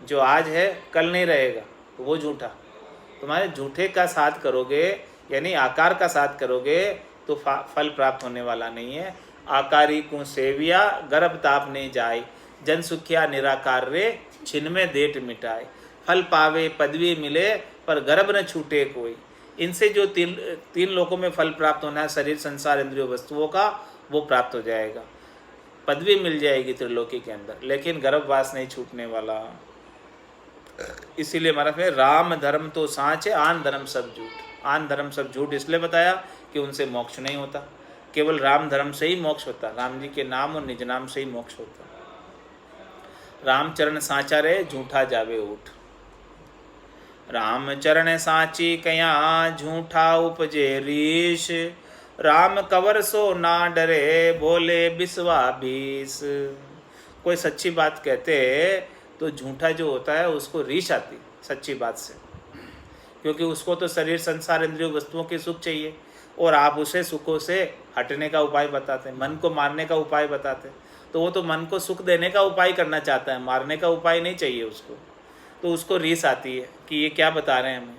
जो आज है कल नहीं रहेगा, तो वो झूठा। तुम्हारे झूठे का साथ करोगे, यानी आकार का साथ करोगे, तो फल प्राप्त होने वाला नहीं है। आकारी को सेविया गर्भ ताप नहीं जाए, जन सुखिया निराकार रे छिन में देट मिटाए। फल पावे पदवी मिले पर गर्भ न छूटे कोई। इनसे जो तीन लोकों में फल प्राप्त होना है, शरीर संसार इंद्रियों वस्तुओं का, वो प्राप्त हो जाएगा। पदवी मिल जाएगी त्रिलोकी के अंदर, लेकिन गर्भवास नहीं छूटने वाला। इसीलिए महाराज में राम धर्म तो साँच है, आन धर्म सब झूठ। आन धर्म सब झूठ इसलिए बताया कि उनसे मोक्ष नहीं होता, केवल राम धर्म से ही मोक्ष होता, राम जी के नाम और निज नाम से ही मोक्ष होता। रामचरण साँचा रहे झूठा जावे उठ। रामचरण साँची कया झूठा उपजे रीश। राम कवर सो ना डरे भोले बिस्वा बीस। कोई सच्ची बात कहते तो झूठा जो होता है उसको रीश आती सच्ची बात से, क्योंकि उसको तो शरीर संसार इंद्रियों वस्तुओं के सुख चाहिए, और आप उसे सुखों से हटने का उपाय बताते, मन को मारने का उपाय बताते। तो वो तो मन को सुख देने का उपाय करना चाहता है, मारने का उपाय नहीं चाहिए उसको। तो उसको रीस आती है कि ये क्या बता रहे हैं हमें।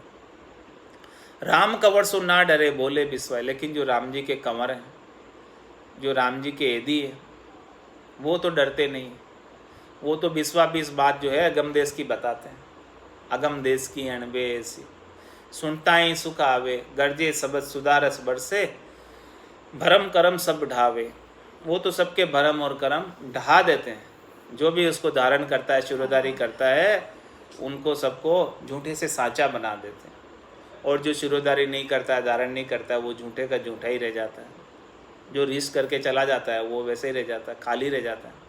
राम कंवर सो ना डरे बोले बिस्वाय। लेकिन जो राम जी के कंवर हैं, जो राम जी के एदी है, वो तो डरते नहीं। वो तो बिस्वा बीस बात जो है अगम देश की बताते हैं। अगम देश की अणबे ऐसी सुनता ही सुख आवे, गर्जे सबद सुधारस बरसे, भरम करम सब ढावे। वो तो सबके भरम और करम ढहा देते हैं। जो भी उसको धारण करता है, शिरोधारी करता है, उनको सबको झूठे से साँचा बना देते हैं। और जो शिरोधारी नहीं करता है, धारण नहीं करता है, वो झूठे का झूठा ही रह जाता है। जो रीस करके चला जाता है वो वैसे ही रह जाता है, खाली रह जाता है।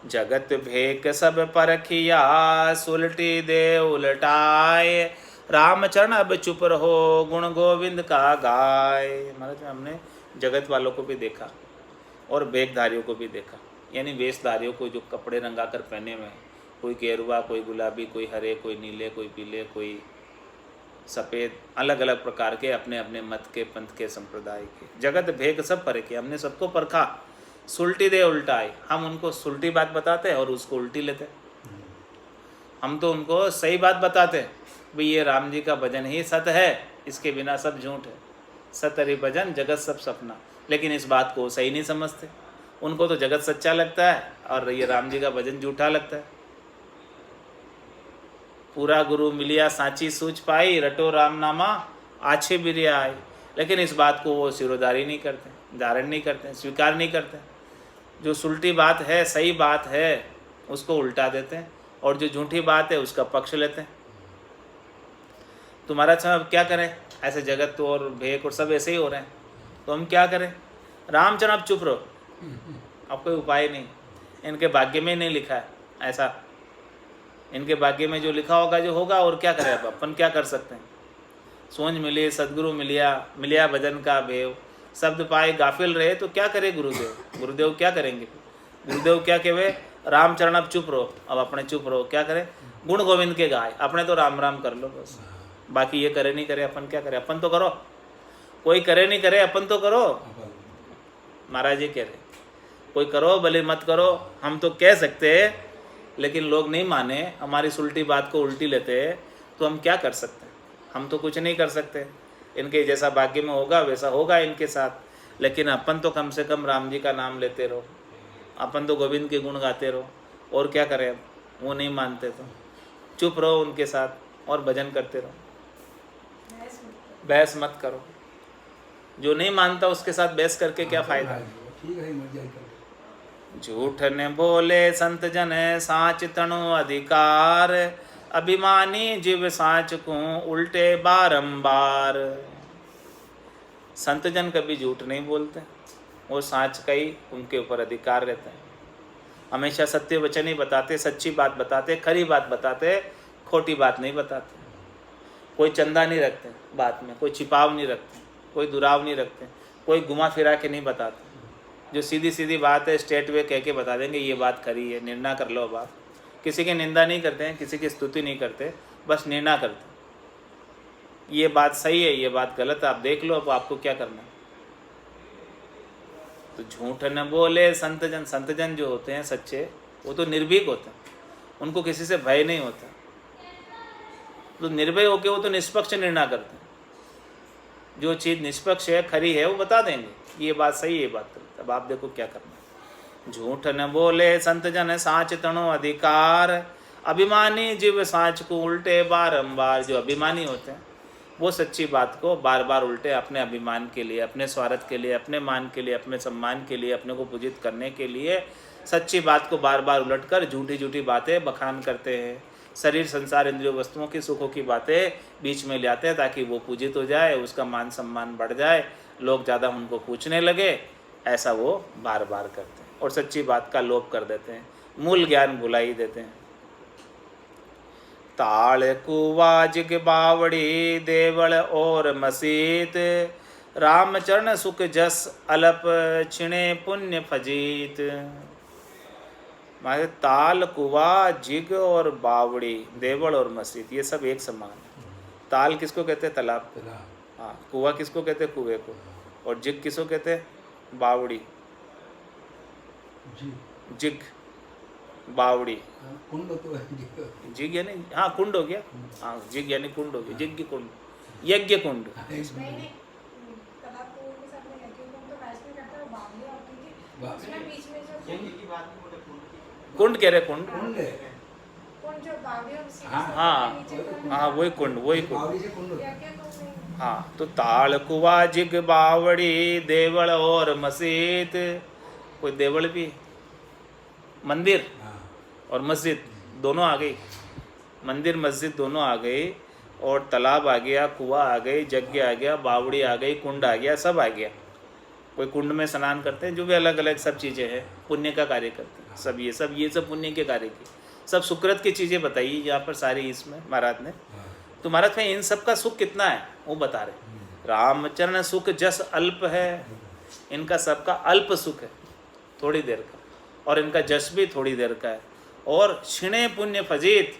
जगत भेक सब परखिया, सुलटी दे उलटाए। रामचरण अब चुप रहो, गुण गोविंद का गाय। महाराज हमने जगत वालों को भी देखा और वेशधारियों को भी देखा, यानी वेशधारियों को जो कपड़े रंगा कर पहने हुए हैं, कोई गेरुआ, कोई गुलाबी, कोई हरे, कोई नीले, कोई पीले, कोई सफ़ेद, अलग अलग प्रकार के अपने अपने मत के, पंथ के, संप्रदाय के। जगत भेद सब परखे, हमने सबको परखा। सुलटी दे उल्टाए, हम उनको सुलटी बात बताते हैं और उसको उल्टी लेते। हम तो उनको सही बात बताते हैं, भाई ये राम जी का भजन ही सत्य है, इसके बिना सब झूठ है। सतरि भजन जगत सब सपना। लेकिन इस बात को सही नहीं समझते। उनको तो जगत सच्चा लगता है और ये राम जी का भजन झूठा लगता है। पूरा गुरु मिलिया सांची सूझ पाई, रटो राम नामा आछे बिरिया आई। लेकिन इस बात को वो सिरोधारी नहीं करते, धारण नहीं करते, स्वीकार नहीं करते। जो सुलटी बात है, सही बात है, उसको उल्टा देते हैं, और जो झूठी बात है उसका पक्ष लेते हैं। तुम्हारा अच्छा अब क्या करें, ऐसे जगत तो और भेक और सब ऐसे ही हो रहे हैं, तो हम क्या करें। रामचरण अब चुप रहो, अब कोई उपाय नहीं। इनके भाग्य में नहीं लिखा है ऐसा, इनके भाग्य में जो लिखा होगा जो होगा, और क्या करें अब अपन क्या कर सकते हैं। सोच मिले सदगुरु मिलिया भजन का भेव, शब्द पाए गाफिल रहे, तो क्या करे गुरुदेव। गुरुदेव क्या करेंगे, गुरुदेव क्या कहे, रामचरण अब चुप रहो, अब अपने चुप रहो, क्या करें, गुण गोविंद के गाय, अपने तो राम राम कर लो बस। बाकी ये करे नहीं करे, अपन क्या करें, अपन तो करो। कोई करे नहीं करे, अपन तो करो। महाराज जी कह रहे कोई करो भले मत करो, हम तो कह सकते हैं, लेकिन लोग नहीं माने, हमारी उल्टी बात को उल्टी लेते हैं, तो हम क्या कर सकते हैं। हम तो कुछ नहीं कर सकते। इनके जैसा भाग्य में होगा वैसा होगा इनके साथ। लेकिन अपन तो कम से कम राम जी का नाम लेते रहो, अपन तो गोविंद के गुण गाते रहो, और क्या करें। अब वो नहीं मानते तो चुप रहो उनके साथ और भजन करते रहो, बहस मत करो। जो नहीं मानता उसके साथ बहस करके क्या फायदा। झूठ ने बोले संत जन साच तणु अधिकार, अभिमानी जीव साच को उल्टे बारंबार। संत जन कभी झूठ नहीं बोलते, वो साच का ही उनके ऊपर अधिकार रहता है। हमेशा सत्य वचन ही बताते, सच्ची बात बताते, खरी बात बताते, खोटी बात नहीं बताते। कोई चंदा नहीं रखते बात में, कोई छिपाव नहीं रखते, कोई दुराव नहीं रखते, कोई घुमा फिरा के नहीं बताते। जो सीधी सीधी बात है स्ट्रेट वे कह के बता देंगे ये बात खरी है, निर्णय कर लो। अब आप किसी की निंदा नहीं करते हैं, किसी की स्तुति नहीं करते, बस निर्णय करते हैं ये बात सही है, ये बात गलत है, आप देख लो अब आपको क्या करना है। तो झूठ न बोले संतजन। संतजन जो होते हैं सच्चे, वो तो निर्भीक होते हैं, उनको किसी से भय नहीं होता। तो निर्भय होकर वो तो निष्पक्ष निर्णय करते हैं। जो चीज़ निष्पक्ष है, खरी है, वो बता देंगे ये बात सही है, ये बात गलत। अब आप देखो क्या करना है। झूठ न बोले संतजन साच तणो अधिकार। अभिमानी जीव साच को उल्टे बारंबार। जो अभिमानी होते हैं वो सच्ची बात को बार बार उल्टे अपने अभिमान के लिए, अपने स्वार्थ के लिए, अपने मान के लिए, अपने सम्मान के लिए, अपने को पूजित करने के लिए सच्ची बात को बार बार उलटकर झूठी झूठी बातें बखान करते हैं। शरीर, संसार, इंद्रियों, वस्तुओं की, सुखों की बातें बीच में ले आते हैं ताकि वो पूजित हो जाए, उसका मान सम्मान बढ़ जाए, लोग ज़्यादा उनको पूछने लगे। ऐसा वो बार बार करते हैं और सच्ची बात का लोप कर देते हैं, मूल ज्ञान भुला ही देते हैं। ताल कुवा जिग बावड़ी देवल और मसीत। रामचरण सुख जस अलप छिणे पुण्य फजीत। माने ताल, कुआ, जिग और बावड़ी, देवल और मसीत, ये सब एक समान है। ताल किसको कहते हैं? तालाब। हाँ, कुआ किसको कहते हैं? कुएं को। और जिग किसको कहते हैं? बावड़ी। जिग, बावड़ी, कुंड तो है। जिग यानी, हाँ कुंड हो गया। हाँ, जिग यानी कुंड हो गया। जिग कुंड, यज्ञ कुंड। कुंड कह रहे, कुंड। हाँ हाँ, वही कुंड, वही कुंड। हाँ, तो ताल, कुआ, जिग, बावड़ी, देवल और मस्जिद। कोई देवल भी, मंदिर और मस्जिद दोनों आ गई। मंदिर मस्जिद दोनों आ गई, और तालाब आ गया, कुआ आ गई, यज्ञ आ गया, बावड़ी आ गई, कुंड आ गया, सब आ गया। कोई कुंड में स्नान करते हैं, जो भी अलग अलग सब चीज़ें हैं, पुण्य का कार्य करते हैं। सब ये सब पुण्य के कार्य की, सब सुकृत की चीज़ें बताई यहाँ पर सारी इसमें महाराज ने। तो महाराज में इन सब का सुख कितना है वो बता रहे। रामचरण सुख जस अल्प है, इनका सबका अल्प सुख है, थोड़ी देर का, और इनका जस भी थोड़ी देर का है। और क्षीणे पुण्य फजीत,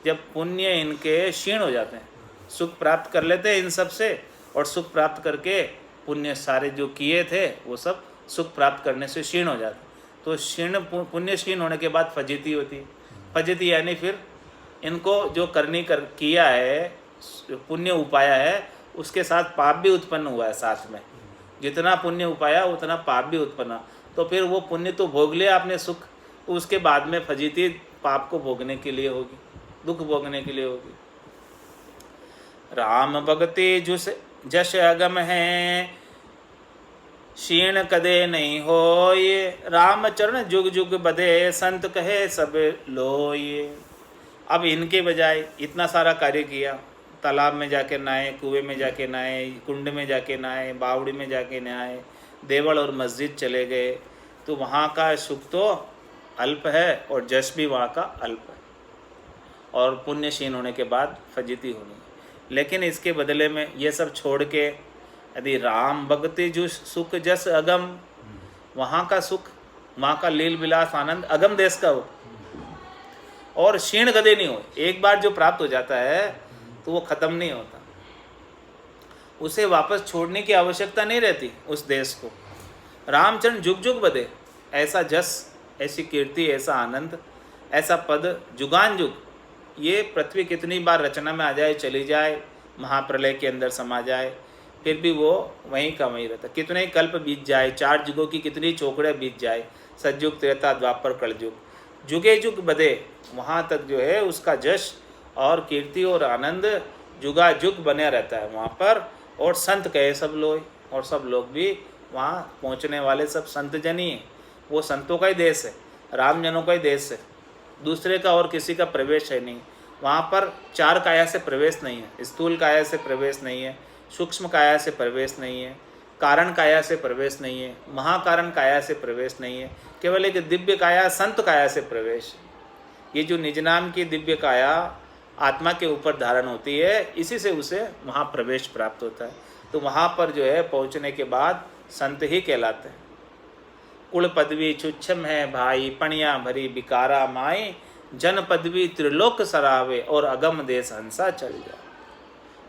जब पुण्य इनके क्षीण हो जाते हैं, सुख प्राप्त कर लेते हैं इन सब से, और सुख प्राप्त करके पुण्य सारे जो किए थे वो सब सुख प्राप्त करने से क्षीण हो जाते। तो क्षीण, पुण्य क्षीण होने के बाद फजीती होती है। फजीती यानी फिर इनको जो किया है, पुण्य उपाया है, उसके साथ पाप भी उत्पन्न हुआ है साथ में। जितना पुण्य उपाया उतना पाप भी उत्पन्न। तो फिर वो पुण्य तो भोग लिया आपने सुख, तो उसके बाद में फजीती पाप को भोगने के लिए होगी, दुख भोगने के लिए होगी। राम भगति जश अगम है, क्षीण कदे नहीं होय। राम चरण जुग जुग बधे, संत कहे सब लोय। अब इनके बजाय इतना सारा कार्य किया, तालाब में जाके नहाए, कुएं में जाके नहाए, कुंड में जाके नहाए, बावड़ी में जाके नहाए, देवल और मस्जिद चले गए, तो वहाँ का सुख तो अल्प है और जश भी वहाँ का अल्प है, और पुण्य क्षीण होने के बाद फजीती होनी है। लेकिन इसके बदले में ये सब छोड़ के यदि राम भक्ति जो सुख जस अगम, वहाँ का सुख, वहाँ का लील विलास आनंद अगम देश का हो, और क्षीण कदे नहीं हो। एक बार जो प्राप्त हो जाता है तो वो खत्म नहीं होता, उसे वापस छोड़ने की आवश्यकता नहीं रहती उस देश को। रामचरण जुग जुग बधे, ऐसा जस, ऐसी कीर्ति, ऐसा आनंद, ऐसा पद जुगान जुग, ये पृथ्वी कितनी बार रचना में आ जाए, चली जाए, महाप्रलय के अंदर समा जाए, फिर भी वो वहीं का वहीं रहता। कितने कल्प बीत जाए, 4 युगों की कितनी चौकड़े बीत जाए, सतयुग, त्रेता, द्वापर, कलयुग, जुगे जुग बधे, वहाँ तक जो है उसका जश और कीर्ति और आनंद जुगा जुग बने रहता है वहाँ पर। और संत कहे सब लोग, और सब लोग भी वहाँ पहुँचने वाले सब संत जन ही हैं। वो संतों का ही देश है, राम जनों का ही देश है, दूसरे का और किसी का प्रवेश है नहीं। वहाँ पर 4 काया से प्रवेश नहीं है, स्थूल काया से प्रवेश नहीं है, सूक्ष्म काया से प्रवेश नहीं है, कारण काया से प्रवेश नहीं है, महाकारण काया से प्रवेश नहीं है, केवल एक दिव्य काया संत काया से प्रवेश। ये जो निज नाम की दिव्य काया आत्मा के ऊपर धारण होती है, इसी से उसे वहाँ प्रवेश प्राप्त होता है। तो वहाँ पर जो है पहुँचने के बाद संत ही कहलाते हैं। कुल पदवी छुच्छम है भाई, पणिया भरी बिकारा माई, जन पदवी त्रिलोक सरावे और अगम देश हंसा चल जाए।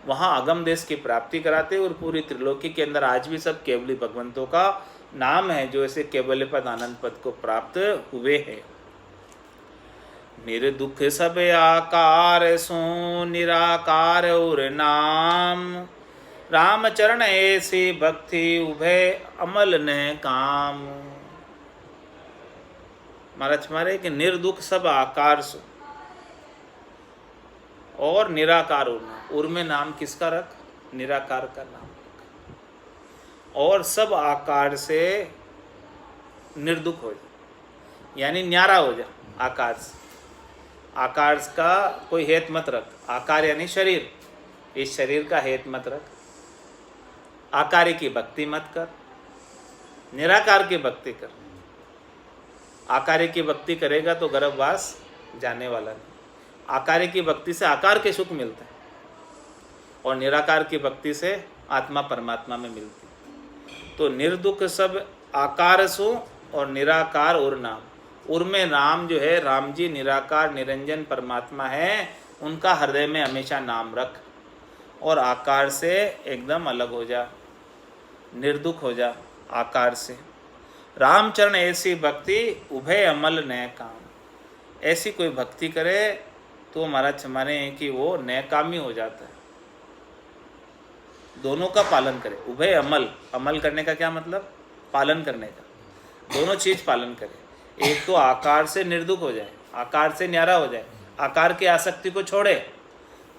वहाँ अगम देश की प्राप्ति कराते और पूरी त्रिलोकी के अंदर आज भी सब केवली भगवंतों का नाम है जो ऐसे केवल पद आनंद पद को प्राप्त हुए हैं। निर्दुख सब आकार सो निराकार और नाम, रामचरण ऐसी भक्ति उभय अमल न काम। महाराज हमारे कि निर्दुख सब आकार सो और निराकार होना। उर में नाम किसका रख? निराकार का नाम रख। और सब आकार से निर्दुख हो जा, यानी न्यारा हो जा आकार से। आकार का कोई हेत मत रख। आकार यानी शरीर, इस शरीर का हेत मत रख। आकार की भक्ति मत कर, निराकार की भक्ति कर। आकार की भक्ति करेगा तो गर्भवास जाने वाला नहीं। आकार की भक्ति से आकार के सुख मिलते हैं और निराकार की भक्ति से आत्मा परमात्मा में मिलती है। तो निर्दुख सब आकार सो और निराकार और नाम। उर में नाम जो है राम जी निराकार निरंजन परमात्मा है, उनका हृदय में हमेशा नाम रख और आकार से एकदम अलग हो जा, निर्दुख हो जा आकार से। रामचरण ऐसी भक्ति उभय अमल नए काम। ऐसी कोई भक्ति करे तो महाराज हमारे हैं कि वो नैकामी हो जाता है। दोनों का पालन करे। उभय अमल, अमल करने का क्या मतलब? पालन करने का। दोनों चीज पालन करे। एक तो आकार से निर्दुख हो जाए, आकार से न्यारा हो जाए, आकार की आसक्ति को छोड़े,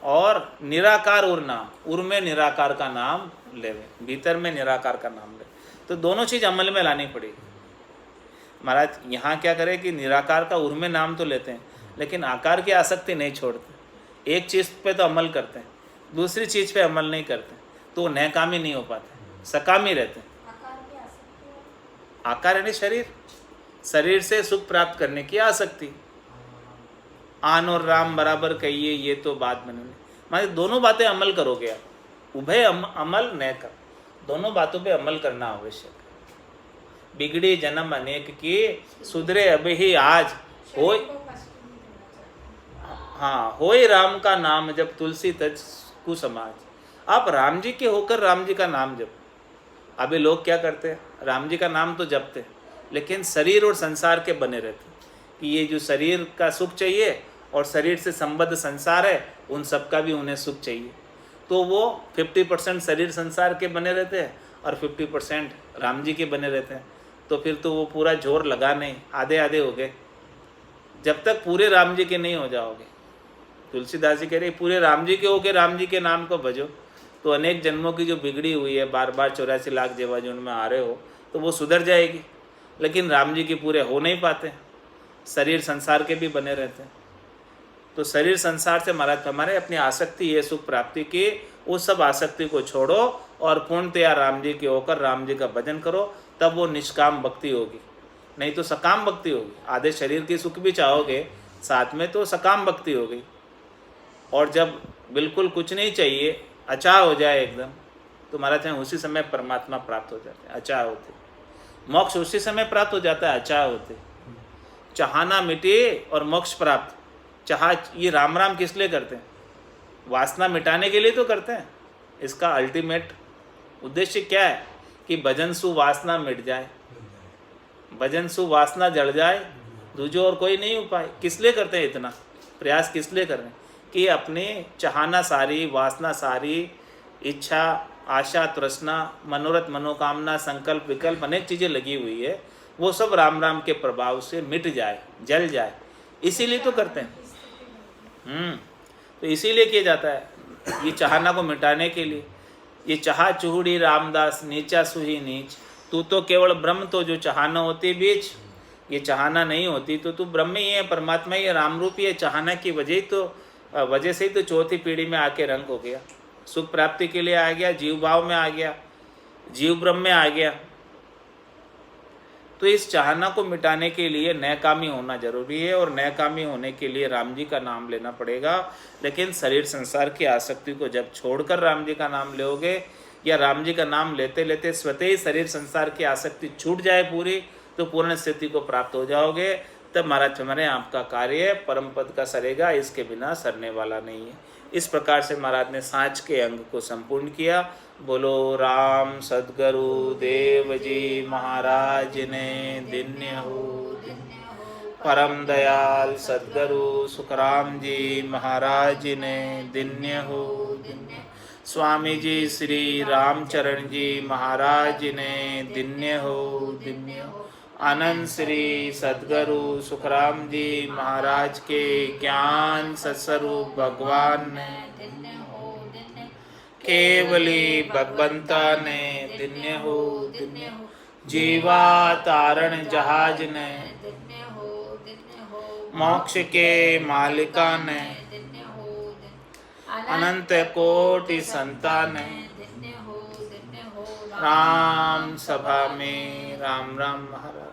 और निराकार उर नाम, उर में निराकार का नाम ले, भीतर में निराकार का नाम ले। तो दोनों चीज अमल में लानी पड़ेगी। महाराज यहाँ क्या करे कि निराकार का उर में नाम तो लेते हैं लेकिन आकार की आसक्ति नहीं छोड़ते। एक चीज़ पे तो अमल करते हैं, दूसरी चीज़ पे अमल नहीं करते, तो नैकामी नहीं हो पाते, सकामी रहते हैं। आकार यानी शरीर, शरीर से सुख प्राप्त करने की आसक्ति। आन और राम बराबर कहिए, ये तो बात बनी। मतलब दोनों बातें अमल करोगे आप। उभय अमल न कर, दोनों बातों पे अमल करना आवश्यक है। बिगड़ी जन्म अनेक की, सुधरे अभी ही आज हो। हाँ, होए राम का नाम जब तुलसी तज कुसमाज। आप राम जी के होकर राम जी का नाम जप। अभी लोग क्या करते हैं, राम जी का नाम तो जपते लेकिन शरीर और संसार के बने रहते कि ये जो शरीर का सुख चाहिए और शरीर से संबद्ध संसार है, उन सब का भी उन्हें सुख चाहिए। तो वो 50% शरीर संसार के बने रहते हैं और 50% राम जी के बने रहते हैं। तो फिर तो वो पूरा जोर लगा नहीं, आधे आधे हो गए। जब तक पूरे राम जी के नहीं हो जाओगे, तुलसीदास जी कह रहे पूरे राम जी के होके राम जी के नाम को भजो, तो अनेक जन्मों की जो बिगड़ी हुई है, बार बार 84 लाख जीवाजून में आ रहे हो, तो वो सुधर जाएगी। लेकिन राम जी के पूरे हो नहीं पाते, शरीर संसार के भी बने रहते हैं। तो शरीर संसार से महाराज हमारे अपनी आसक्ति ये सुख प्राप्ति की, उस सब आसक्ति को छोड़ो और पूर्णतया राम जी के होकर राम जी का भजन करो, तब वो निष्काम भक्ति होगी। नहीं तो सकाम भक्ति होगी। आधे शरीर की सुख भी चाहोगे साथ में तो सकाम भक्ति हो गई। और जब बिल्कुल कुछ नहीं चाहिए, अचाह हो जाए एकदम, तो महाराज उसी समय परमात्मा प्राप्त हो जाते हैं। अचाह होते, मोक्ष उसी समय प्राप्त हो जाता है। अचाह होते, चाहना मिटे और मोक्ष प्राप्त। चाह ये राम राम किस लिए करते हैं? वासना मिटाने के लिए तो करते हैं। इसका अल्टीमेट उद्देश्य क्या है कि भजन सु वासना मिट जाए, भजन सु वासना जड़ जाए, दूजो और कोई नहीं उपाय। किस लिए करते हैं इतना प्रयास? किस लिए कर रहे हैं कि अपने चाहना सारी, वासना सारी, इच्छा, आशा, तृष्णा, मनोरथ, मनोकामना, संकल्प, विकल्प, अनेक चीज़ें लगी हुई है, वो सब राम राम के प्रभाव से मिट जाए, जल जाए। इसीलिए तो करते हैं। तो इसीलिए किया जाता है, ये चाहना को मिटाने के लिए। ये चाह चूड़ी रामदास नीचा सुही नीच, तू तो केवल ब्रह्म, तो जो चाहना होती बीच, ये चाहना नहीं होती तो तू ब्रह्म ही है, परमात्मा ही है, राम रूप ही है। चाहना की वजह से ही तो चौथी पीढ़ी में आके रंग हो गया, सुख प्राप्ति के लिए आ गया, जीव भाव में आ गया। जीव ब्रह्म में आ गया। तो इस चाहना को मिटाने के लिए नैकामी होना जरूरी है, और नैकामी होने के लिए राम जी का नाम लेना पड़ेगा। लेकिन शरीर संसार की आसक्ति को जब छोड़कर राम जी का नाम लोगे, या राम जी का नाम लेते लेते स्वतः ही शरीर संसार की आसक्ति छूट जाए पूरी, तो पूर्ण स्थिति को प्राप्त हो जाओगे। तब महाराज हमारे आपका कार्य परम पद का सरेगा, इसके बिना सरने वाला नहीं है। इस प्रकार से महाराज ने सांच के अंग को संपूर्ण किया। बोलो राम सद्गुरु देव जी महाराज ने दिन्य हो। परम दयाल सद्गुरु सुखराम जी महाराज ने दिन्य हो। स्वामी जी श्री रामचरण जी महाराज ने दिन्य हो, दिन्य हो। आनंद श्री सद्गुरु सुखराम जी महाराज के ज्ञान सत्स्वरूप भगवान ने दिन्य हो, दिन्य हो। केवली भगवंता ने दिन्य हो, दिन्य हो। जीवा तारण जहाज ने दिन्य हो, दिन्य हो। मोक्ष के मालिका ने दिन्य हो, अनंत कोटि संतान राम सभा में राम राम महाराज।